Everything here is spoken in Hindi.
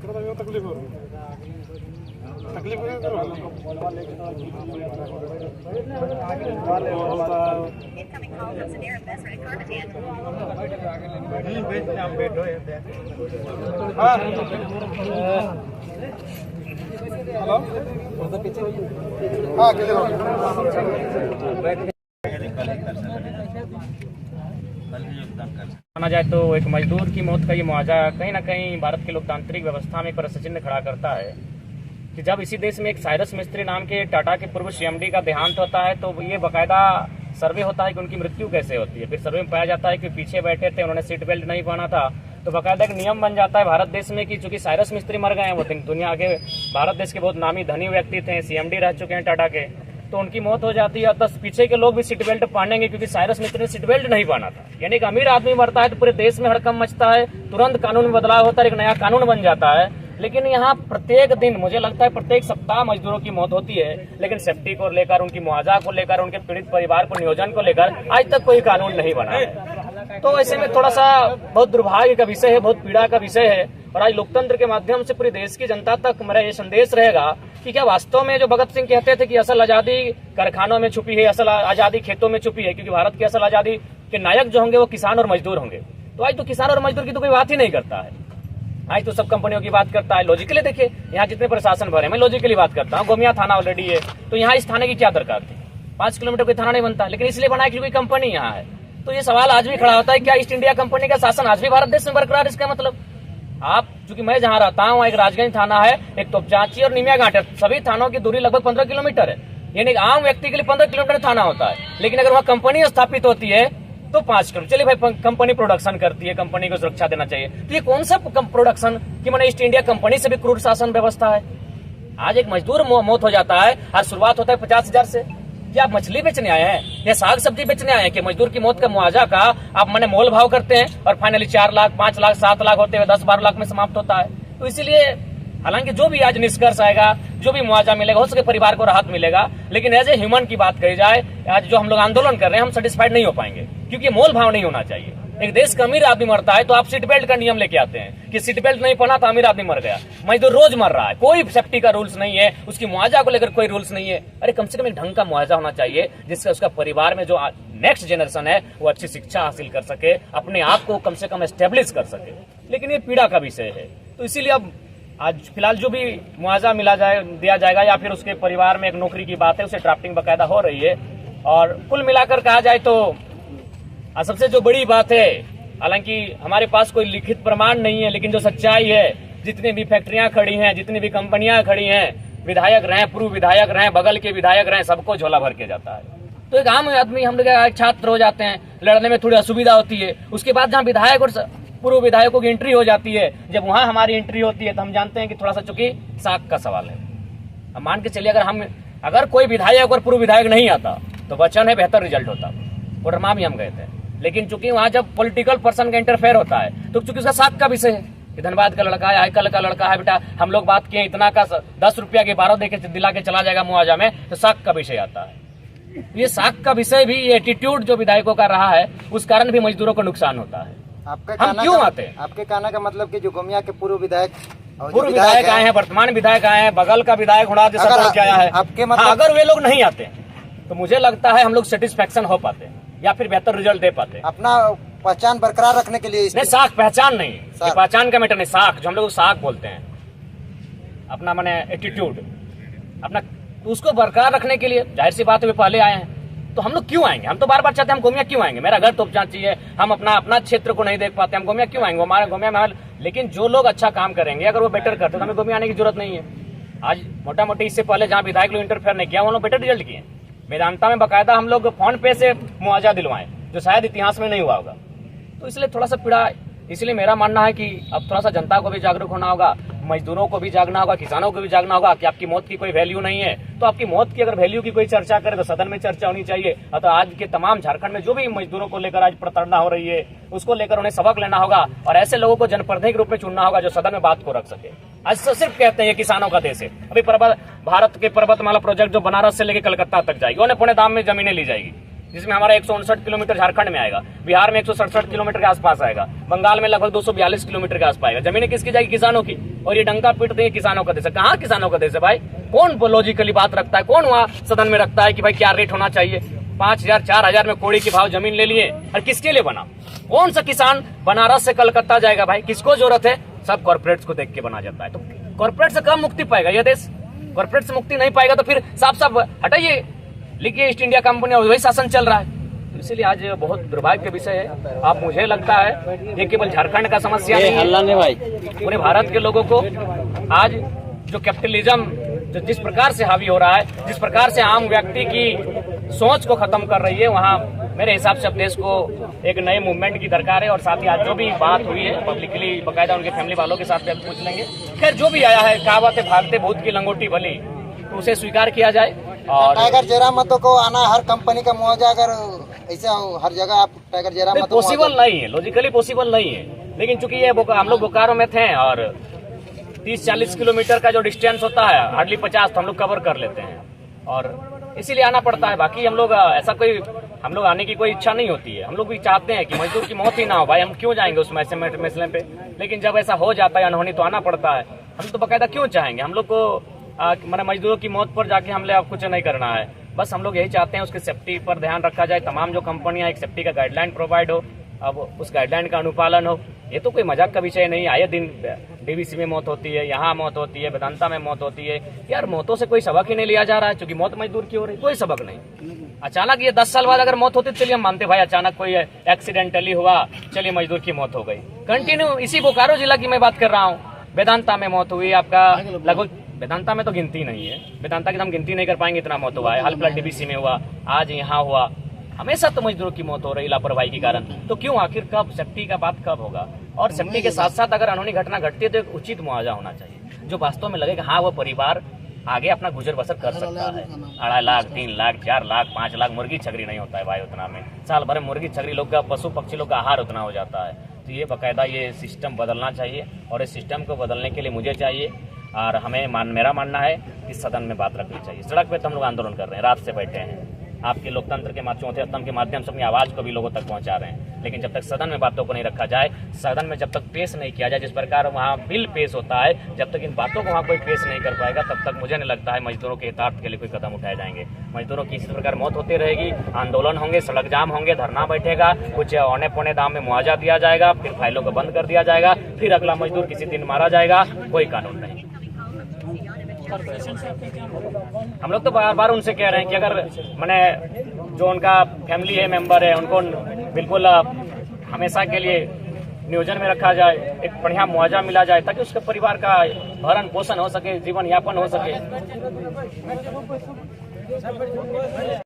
तकलीफ हो हेलो हाँ माना जाए तो एक मजदूर की मौत का ये मुआवजा कहीं ना कहीं भारत की लोकतांत्रिक व्यवस्था में एक प्रश्न चिन्ह खड़ा करता है कि जब इसी देश में एक साइरस मिस्त्री नाम के टाटा के पूर्व सीएमडी का देहांत होता है तो ये बाकायदा सर्वे होता है कि उनकी मृत्यु कैसे होती है। फिर सर्वे में पाया जाता है कि पीछे बैठे थे, उन्होंने सीट बेल्ट नहीं पहना था, तो बाकायदा एक नियम बन जाता है भारत देश में कि चूंकि साइरस मिस्त्री मर गए हैं, वो दुनिया के भारत देश के बहुत नामी धनी व्यक्ति थे, सीएमडी रह चुके हैं टाटा के, तो उनकी मौत हो जाती है। तो पीछे के लोग भी सीट बेल्ट पहनेंगे क्योंकि साइरस मिस्त्री ने सीट बेल्ट नहीं पहना था। यानी एक अमीर आदमी मरता है तो पूरे देश में हड़कंप मचता है, तुरंत कानून में बदलाव होता है, एक नया कानून बन जाता है। लेकिन यहाँ प्रत्येक दिन, मुझे लगता है प्रत्येक सप्ताह मजदूरों की मौत होती है, लेकिन सेफ्टी को लेकर, उनकी मुआवजा को लेकर, उनके पीड़ित परिवार को नियोजन को लेकर आज तक कोई कानून नहीं बना है। तो ऐसे में थोड़ा सा बहुत दुर्भाग्य का विषय है, बहुत पीड़ा का विषय है। और आज लोकतंत्र के माध्यम से पूरे देश की जनता तक मेरा ये संदेश रहेगा कि क्या वास्तव में जो भगत सिंह कहते थे कि असल आजादी कारखानों में छुपी है, असल आजादी खेतों में छुपी है, क्योंकि भारत की असल आजादी के नायक जो होंगे वो किसान और मजदूर होंगे। तो आज तो किसान और मजदूर की तो कोई बात ही नहीं करता है, आज तो सब कंपनियों की बात करता है। लॉजिकली देखिए यहाँ जितने प्रशासन भरे, मैं लॉजिकली बात करता हूँ, गोमिया थाना ऑलरेडी है, तो यहाँ इस थाने की क्या दरकार थी? 5 किलोमीटर कोई थाना नहीं बनता, लेकिन इसलिए बना कि कोई कंपनी यहाँ है। तो ये सवाल आज भी खड़ा होता है, क्या ईस्ट इंडिया कंपनी का शासन आज भी भारत देश में बरकरार? इसका मतलब आप, चूंकि मैं जहाँ रहता हूँ एक राजगंज थाना है, एक तोपचांची और निमिया घाट है, सभी थानों की दूरी लगभग 15 किलोमीटर है। यानी आम व्यक्ति के लिए 15 किलोमीटर थाना होता है, लेकिन अगर वहाँ कंपनी स्थापित होती है तो 5 किलोमीटर। चलिए भाई, कंपनी प्रोडक्शन करती है, कंपनी को सुरक्षा देना चाहिए, तो ये कौन सा प्रोडक्शन कि मैंने ईस्ट इंडिया कंपनी से भी क्रूर शासन व्यवस्था है। आज एक मजदूर मौत हो जाता है, आज शुरुआत होता है 50,000 से। क्या आप मछली बेचने आए हैं या साग सब्जी बेचने आए हैं कि मजदूर की मौत का मुआवजा का आप मैंने मोल भाव करते हैं और फाइनली 4 लाख, 5 लाख, 7 लाख होते हुए 10-12 लाख में समाप्त होता है। तो इसीलिए हालांकि जो भी आज निष्कर्ष आएगा, जो भी मुआवजा मिलेगा, हो सके परिवार को राहत मिलेगा, लेकिन एज ए ह्यूमन की बात करी जाए, आज जो हम लोग आंदोलन कर रहे हैं हम सेटिस्फाइड नहीं हो पाएंगे, क्योंकि मोल भाव नहीं होना चाहिए। एक देश का अमीर आदमी मरता है तो आप सीट बेल्ट का नियम लेके आते हैं कि सीट बेल्ट नहीं पहना तो अमीर आदमी मर गया। मजदूर रोज मर रहा है, कोई सेफ्टी का रूल्स नहीं है, उसकी मुआवजा को लेकर कोई रूल्स नहीं है। अरे कम से कम एक ढंग का मुआवजा होना चाहिए जिससे उसका परिवार में जो नेक्स्ट जनरेशन है वो अच्छी शिक्षा हासिल कर सके, अपने आप को कम से कम एस्टेब्लिश कर सके। लेकिन ये पीड़ा का विषय है, तो इसीलिए अब आज फिलहाल जो भी मुआवजा दिया जाएगा या फिर उसके परिवार में एक नौकरी की बात है, उसे ड्राफ्टिंग बाकायदा हो रही है। और कुल मिलाकर कहा जाए तो सबसे जो बड़ी बात है, हालांकि हमारे पास कोई लिखित प्रमाण नहीं है, लेकिन जो सच्चाई है, जितनी भी फैक्ट्रियां खड़ी हैं, जितनी भी कंपनियां खड़ी हैं, विधायक रहे, पूर्व विधायक रहे, बगल के विधायक रहे, सबको झोला भर के जाता है। तो एक आम आदमी, हम लोग छात्र हो जाते हैं, लड़ने में थोड़ी असुविधा होती है। उसके बाद जहाँ विधायक और पूर्व विधायकों की एंट्री हो जाती है, जब वहां हमारी एंट्री होती है तो हम जानते हैं कि थोड़ा सा चूंकि साख का सवाल है। हम मान के चलिए अगर कोई विधायक और पूर्व विधायक नहीं आता तो वचन है बेहतर रिजल्ट होता, कोडरमा भी हम गए थे। लेकिन चूंकि वहां जब पॉलिटिकल पर्सन का इंटरफेयर होता है तो चूंकि उसका साख का विषय है कि धनबाद का लड़का है, आयकल का लड़का है, बेटा हम लोग बात किए इतना का 10 रुपया के 12 देके दिला के चला जाएगा मुआवजा में, तो साख का विषय आता है। ये साख का विषय भी, ये एटीट्यूड जो विधायकों का रहा है, उस कारण भी मजदूरों को नुकसान होता है। हम क्यों आते हैं? आपके कहने का मतलब कि जो गोमिया के पूर्व विधायक आए हैं, वर्तमान विधायक आए हैं, बगल का विधायक आया है, आपके मतलब अगर वे लोग नहीं आते तो मुझे लगता है हम लोग सेटिस्फेक्शन हो पाते हैं या फिर बेहतर रिजल्ट दे पाते हैं। अपना पहचान बरकरार रखने के लिए नहीं, साख पहचान नहीं, पहचान का मैटर नहीं, साख जो हम लोग साख बोलते हैं, अपना माने एटीट्यूड अपना, उसको बरकरार रखने के लिए जाहिर सी बात है वे पहले आए हैं। तो हम लोग क्यों आएंगे? हम तो बार बार चाहते हैं हम गोमिया क्यों आएंगे? मेरा घर तोपचांची है, हम अपना क्षेत्र को नहीं देख पाते, हम गोमिया क्यों आएंगे? हमारे गोमिया में, लेकिन जो लोग अच्छा काम करेंगे, अगर वो बेटर करते तो हमें गोमिया आने की जरूरत नहीं है। आज मोटा मोटी इससे पहले जहाँ विधायक लोग इंटरफेयर नहीं किया, वो लोग बेटर रिजल्ट किए। मेदांता में बाकायदा हम लोग फोन पे से मुआवजा दिलवाएं, जो शायद इतिहास में नहीं हुआ होगा। तो इसलिए थोड़ा सा पीड़ा, इसलिए मेरा मानना है कि अब थोड़ा सा जनता को भी जागरूक होना होगा, मजदूरों को भी जागना होगा, किसानों को भी जागना होगा कि आपकी मौत की कोई वैल्यू नहीं है। तो आपकी मौत की अगर वैल्यू की कोई चर्चा करे तो सदन में चर्चा होनी चाहिए। तो आज के तमाम झारखंड में जो भी मजदूरों को लेकर आज प्रताड़ना हो रही है, उसको लेकर उन्हें सबक लेना होगा और ऐसे लोगों को जनप्रतिनिधि के रूप में चुनना होगा जो सदन में बात को रख सके। आज सिर्फ कहते हैं किसानों का देश है। अभी भारत के पर्वतमाला प्रोजेक्ट जो बनारस से लेकर कलकत्ता तक जाएगी, उन्हें पुणे दाम में जमीनें ली जाएगी, जिसमें हमारा 159 किलोमीटर झारखंड में आएगा, बिहार में 167 किलोमीटर के आसपास आएगा, बंगाल में लगभग 242 किलोमीटर के आसपास आएगा। जमीनें किसकी जाएगी? किसानों की। और ये डंका पीटते हैं किसानों का देश है। कहाँ किसानों का देश है भाई? कौन लॉजिकली बात रखता है? कौन वहाँ सदन में रखता है कि भाई क्या रेट होना चाहिए? 5,000 4,000 में कोड़ी के भाव जमीन ले लिए, और किसके लिए बना? कौन सा किसान बनारस से कलकत्ता जाएगा भाई? किसको जरूरत है? सब कॉर्पोरेट्स को देख के बना जाता है। तो कॉर्पोरेट से कम मुक्ति पाएगा यह देश? कॉर्पोरेट से मुक्ति नहीं पाएगा तो फिर साफ साफ हटाइए, लिखिए ईस्ट इंडिया कंपनी, और वही शासन चल रहा है। इसलिए आज बहुत दुर्भाग्य का विषय है। आप मुझे लगता है ये केवल झारखंड का समस्या नहीं है, पूरे भारत के लोगों को आज जो कैपिटलिज्म जो जिस प्रकार से हावी हो रहा है, जिस प्रकार से आम व्यक्ति की सोच को खत्म कर रही है, वहाँ मेरे हिसाब से अब देश को एक नए मूवमेंट की दरकार है। और साथ ही आज जो भी बात हुई है पब्लिकली बकायदा उनके फैमिली वालों के साथ भी पूछ लेंगे। खैर जो भी आया है, कहावत है भागते भूत की लंगोटी बली, तो उसे स्वीकार किया जाए। और टाइगर जेरामतो को आना हर कंपनी का मुआवजा, अगर ऐसा हर जगह आप टाइगर जेरामतो पॉसिबल नहीं है, लॉजिकली पॉसिबल नहीं है। लेकिन चूंकि ये हम लोग बोकारो में थे और 30-40 किलोमीटर का जो डिस्टेंस होता है, हार्डली 50 तो हम लोग कवर कर लेते हैं, और इसीलिए आना पड़ता है। बाकी हम लोग ऐसा कोई, हम लोग आने की कोई इच्छा नहीं होती है। हम लोग भी चाहते हैं कि मजदूर की मौत ही ना हो भाई, हम क्यों जाएंगे उस मसले पे। लेकिन जब ऐसा हो जाता है अनहोनी तो आना पड़ता है। हम तो बाकायदा क्यों चाहेंगे? हम लोग को मैंने मजदूरों की मौत पर जाके हमले अब कुछ नहीं करना है। बस हम लोग यही चाहते हैं उसकी सेफ्टी पर ध्यान रखा जाए, तमाम जो कंपनियां एक सेफ्टी का गाइडलाइन प्रोवाइड हो, अब उस गाइडलाइन का अनुपालन हो। ये तो कोई मजाक का विषय नहीं। आए दिन डीवीसी में मौत होती है, यहाँ मौत होती है, वेदांता में मौत होती है। यार मौतों से कोई सबक ही नहीं लिया जा रहा है, क्योंकि मौत मजदूर की हो रही, कोई सबक नहीं। अचानक ये 10 साल बाद अगर मौत होती चलिए हम मानते भाई अचानक कोई एक्सीडेंटली हुआ, चलिए मजदूर की मौत हो गई। कंटिन्यू इसी बोकारो जिला की मैं बात कर रहा हूँ, वेदांता में मौत हुई आपका लगभग, वेदांता में तो गिनती नहीं है, वेदांता की हम गिनती नहीं कर पाएंगे, इतना मौत हुआ है। हाल फिलहाल डीबीसी में हुआ, आज यहाँ हुआ। हमेशा तो मजदूरों की मौत हो रही लापरवाही के कारण। तो क्यों, आखिर कब सेफ्टी का बात कब होगा? और सेफ्टी के साथ साथ अगर अनहोनी घटना घटती है तो एक उचित मुआवजा होना चाहिए, जो वास्तव में लगे कि हाँ वो परिवार आगे अपना गुजर बसर कर सकता है। 2.5 लाख 3 लाख 4 लाख 5 लाख मुर्गी छगरी नहीं होता है भाई उतना में। साल भर में मुर्गी छगरी लोग का, पशु पक्षी लोग का आहार उतना हो जाता है। तो ये बाकायदा ये सिस्टम बदलना चाहिए, और इस सिस्टम को बदलने के लिए मुझे चाहिए और हमें मेरा मानना है कि सदन में बात रखनी चाहिए। सड़क पे तो हम लोग आंदोलन कर रहे हैं, रात से बैठे हैं, आपके लोकतंत्र के चौथे स्तंभ के माध्यम से अपनी आवाज को भी लोगों तक पहुंचा रहे हैं। लेकिन जब तक सदन में बातों को नहीं रखा जाए, सदन में जब तक पेश नहीं किया जाए, जिस प्रकार वहाँ बिल पेश होता है, जब तक इन बातों को वहाँ कोई पेश नहीं कर पाएगा, तब तक मुझे नहीं लगता है मजदूरों के हितार्थ के लिए कोई कदम उठाए जाएंगे। मजदूरों की इसी प्रकार मौत होती रहेगी, आंदोलन होंगे, सड़क जाम होंगे, धरना बैठेगा, कुछ औने पौने दाम में मुआवजा दिया जाएगा, फिर फाइलों को बंद कर दिया जाएगा, फिर अगला मजदूर किसी दिन मारा जाएगा, कोई कानून नहीं। हम लोग तो बार बार उनसे कह रहे हैं कि अगर मैंने जो उनका फैमिली है, मेंबर है, उनको बिल्कुल हमेशा के लिए नियोजन में रखा जाए, एक बढ़िया मुआवजा मिला जाए, ताकि उसके परिवार का भरण पोषण हो सके, जीवन यापन हो सके।